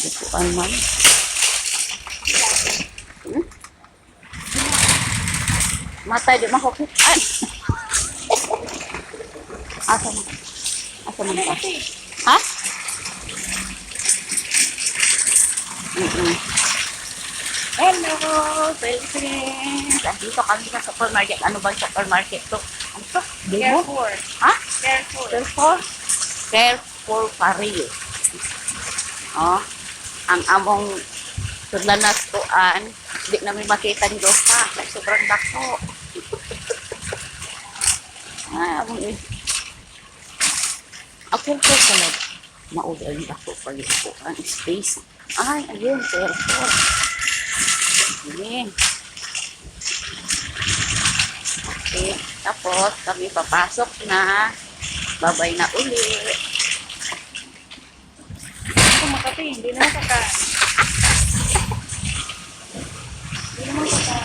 Lutuan man. Hmm? Matay di makukit. Ay! Asa man? Asa man ka? Ha? Hello, Philippines! Dito kami sa supermarket. Ano ba yung supermarket to? Ano to? Carrefour. Ha? Carrefour. Carrefour? Carrefour Paris. Oh, ang among sudlanas tuan, di namin makita ni Dosa. Sobrang dako. Among ako po pala. Maudal dako pala po ang space. Ay, ayun, Carrefour. Sige. Okay, tapos kami papasok na. Babay na uli. Ako makati, hindi na kaka. Hindi naman kaka.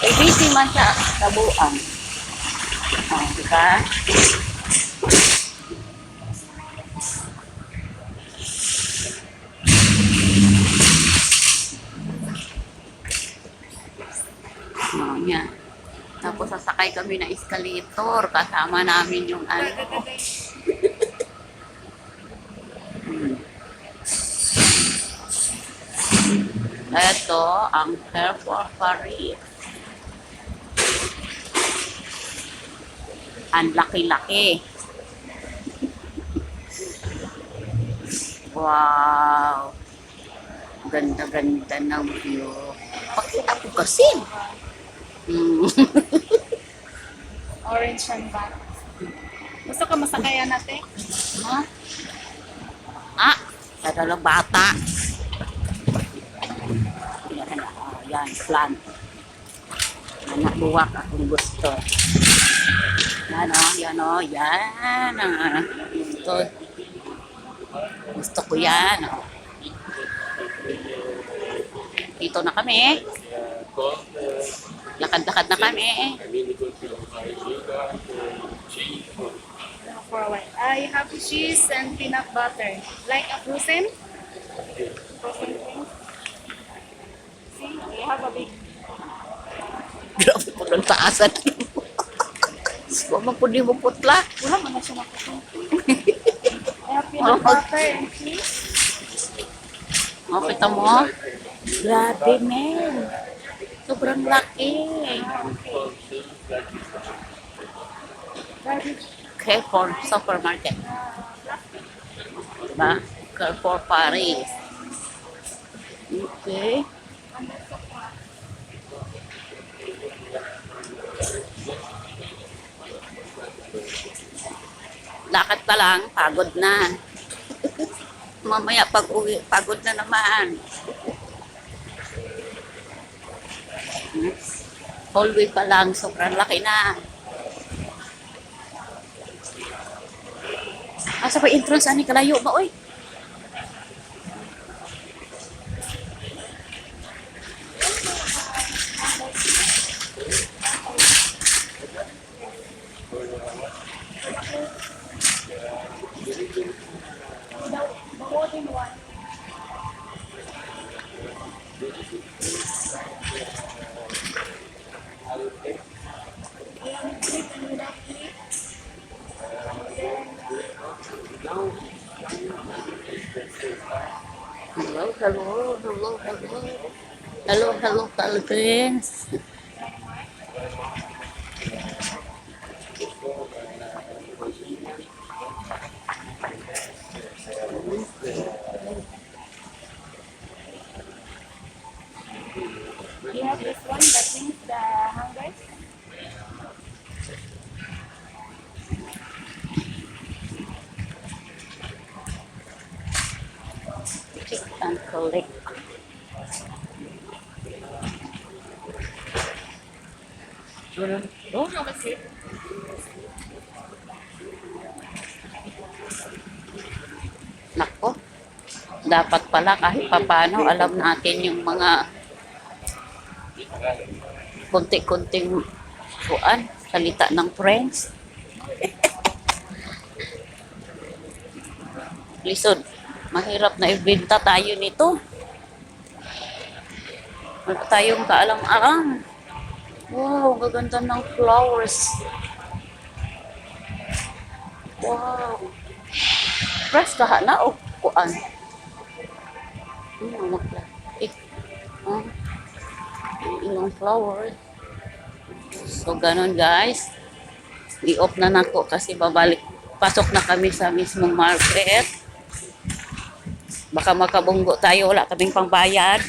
Eh, busy man siya kabuang. Oh, diba? Oh, yan. Tapos sasakay kami na escalator. Kasama namin yung ano. Ito ang Carrefour Paris. Ang laki-laki. Wow! Ganda-ganda ng view. Pakita ko kasi. Orange and black. Gusto ka masakayan natin? Ha? Ah! Talagang bata. Yan, yan, plan. Anak buwak akong gusto. Yan o, yan o, yan. Gusto. Gusto ko yan. O. Dito na kami. Lakad-lakad na kami. For a while. I have cheese and peanut butter. Like a frozen? Frozen things. See, we have a big. Grabe po ng taasan. Huwag po di mo putla. Wala man na siya nakapun. I have peanut butter and cheese. O, kita mo? Grabe, men. Sobrang laki. Garbage. Carrefour Supermarket. Diba? Carrefour Paris. Okay. Lakad pa lang, pagod na. Mamaya pag uwi, pagod na naman. Hallway pa lang, sobrang laki na. Asa ba entrance ani kalayo ba oy? More than one. Hello, hello, hello, hello. Hello, hello, Philippines. You have this one that brings the hunger. Check and collect. Oh, no, that's it. Nako, dapat pala kahit papano alam natin yung mga kunti-kunting kuan, salita ng French. lisod. Mahirap na ibenta tayo nito. Wala tayong kaalam-alam. Wow, gaganda ng flowers. Wow. Fresh kaha na o kuan. Ano plastic. Ilang flower. So, ganun guys. I-off na nako kasi babalik. Pasok na kami sa mismong market. Baka makabunggo tayo. Wala kaming pangbayad.